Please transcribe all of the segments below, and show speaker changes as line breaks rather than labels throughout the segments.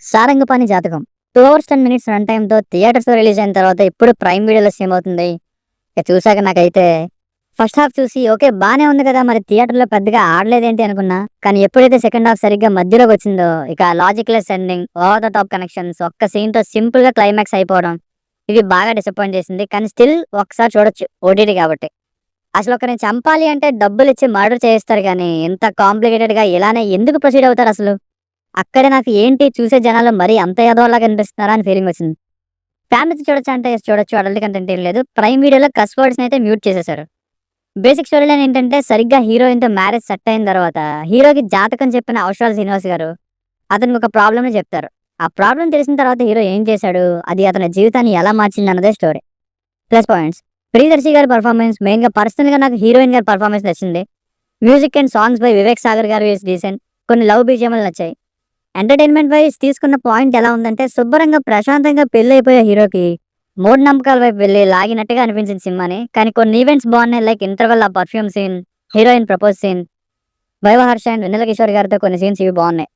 సారంగపాణి జాతకం 2 hours 10 minutes run టైమ్‌తో థియేటర్స్‌లో release అయిన తర్వాత ఇప్పుడు ప్రైమ్ వీడియోలో స్ట్రీమ్ అవుతుంది. ఇక చూసాక నాకైతే ఫస్ట్ హాఫ్ చూసి ఓకే బానే ఉంది కదా! మరి థియేటర్‌లో పెద్దగా ఆడలేదేంటి అనుకున్నా. కానీ ఎప్పుడైతే సెకండ్ హాఫ్ సరిగ్గా మధ్యలోకొచ్చిందో ఇక logicless ending, over the top connections, ఒక్క సీన్‌తో సింపుల్‌గా క్లైమాక్స్ అయిపోవడం. ఇది బాగా డిసప్పాయింట్ చేసింది. కానీ స్టిల్ ఒకసారి చూడొచ్చు ఓటీటీ కాబట్టి. అసలు ఒకరిని చంపాలి అంటే డబ్బులిచ్చి మర్డర్ చేయిస్తారు గానీ, ఇంత కాంప్లికేటెడ్‌గా ఇలానే ఎందుకు ప్రొసీడ్ అవుతారసలు? అక్కడే నాకు ఏంటి చూసే జనాలు మరీ అంత ఎదవల్లాగా కనిపిస్తున్నారా అని ఫీలింగొచ్చింది. ఫ్యామిలీతో చూడొచ్చా అంటే యెస్ చూడొచ్చు. అడల్ట్ కంటెంట్ ఏం లేదు. ప్రైమ్ వీడియోలో కస్ వర్డ్స్‌నైతే మ్యూట్ చేసేశారు. బేసిక్ స్టోరీ లైన్ ఏంటంటే సరిగ్గా హీరోయిన్‌తో మ్యారేజ్ సెట్ అయిన తర్వాత హీరోకి జాతకం చెప్పిన అవసరాల శ్రీనివాస్ గారు అతనికి ఒక ప్రాబ్లమ్‌ని చెప్తారు. ఆ ప్రాబ్లమ్ తెలిసిన తర్వాత హీరో ఏం చేశాడు? అది అతని జీవితాన్ని ఎలా మార్చిందన్నదే స్టోరీ. ప్లస్ పాయింట్స్ ప్రియదర్శి గారి పర్ఫార్మెన్స్ మెయిన్‌గా పర్సనల్‌గా నాకు హీరోయిన్ గారి పర్ఫార్మెన్స్ నచ్చింది. Music and songs by Vivek Sagar గారు ఈస్ డీసెంట్. కొన్ని లవ్ బీజీఎంలు నచ్చాయి. ఎంటర్‌టైన్‌మెంట్ వైస్ తీసుకున్న పాయింట్ ఎలా ఉందంటే, శుభ్రంగా ప్రశాంతంగా పెళ్లయిపోయే హీరోకి మూఢనమ్మకాల వైపు వెళ్లి లాగినట్టుగా అనిపించింది సినిమాని. కానీ కొన్ని ఈవెంట్స్ బాగున్నాయి. లైక్ ఇంటర్వెల్ ఆ perfume scene, heroine propose scene, Viva Harsha and Vennela Kishore గారితో కొన్ని సీన్స్ ఇవి బాగున్నాయి.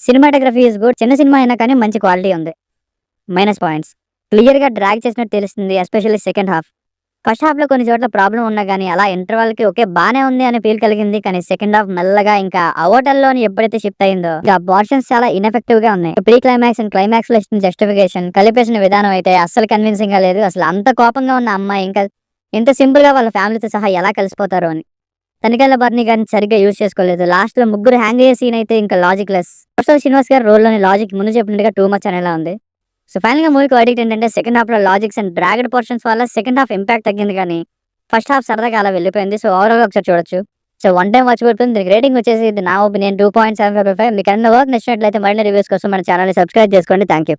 Cinematography is good. చిన్న సినిమా అయినా కానీ మంచి క్వాలిటీ ఉంది. మైనస్ పాయింట్స్ క్లియర్‌గా డ్రాగ్ చేసినట్టు తెలుస్తుంది. Especially second half. ఫస్ట్ హాఫ్‌లో కొన్ని చోట్ల ప్రాబ్లమ్ ఉన్నా గానీ, అలా ఇంటర్వల్‌కి ఓకే బానే ఉంది అనే ఫీల్ కలిగింది. కానీ సెకండ్ హాఫ్ మెల్లగా ఇంకా ఆ హోటల్‌లోని ఎప్పుడైతే షిఫ్ట్ అయిందో, ఇంకా పోర్షన్స్ చాలా ఇనెఫెక్టివ్‌గా ఉన్నాయి. ప్రీ క్లైమాక్స్ అండ్ క్లైమాక్స్‌లో ఇచ్చిన జస్టిఫికేషన్, కలిపేసిన విధానం అయితే అస్సలు కన్విన్సింగ్‌గా లేదు. అసలు అంత కోపంగా ఉన్న అమ్మాయి ఇంకా ఇంత సింపుల్‌గా వాళ్ళ ఫ్యామిలీతో సహా ఎలా కలిసిపోతారో అని. తనికెళ్ళ బర్నీ గారిని సరిగ్గా యూజ్ చేసుకోలేదు. లాస్ట్‌లో ముగ్గురు హ్యాంగ్ అయ్యే సీన్ అయితే ఇంకా లాజిక్ లెస్. కౌశల్ శ్రీనివాస్ గారి రోల్‌లోని లాజిక్ ముందు చెప్పినట్టుగా టూ మచ్ అనేలా ఉంది. సో ఫైనల్‌గా మూవీకి వర్డిక్ట్ ఏంటంటే సెకండ్ హాఫ్‌లో లాజిక్స్ అండ్ డ్రాగ్డ్ పోర్షన్స్ వల్ల సెకండ్ హాఫ్ ఇంపాక్ట్ తగ్గింది గానీ, ఫస్ట్ హాఫ్ సరదాగా అలా వెళ్ళిపోయింది. సో ఓవరాల్‌గా ఒకసారి చూడొచ్చు. So one time watchable film. దీనికి రేటింగ్ వచ్చేసి ఇది నా ఒపీనియన్ 2.75/5. మీకు ఏమన్నా వర్క్ నచ్చినట్లయితే మరిన్ని రివ్యూస్ కోసం మన ఛానల్‌ని సబ్స్క్రైబ్ చేసుకోండి. Thank you.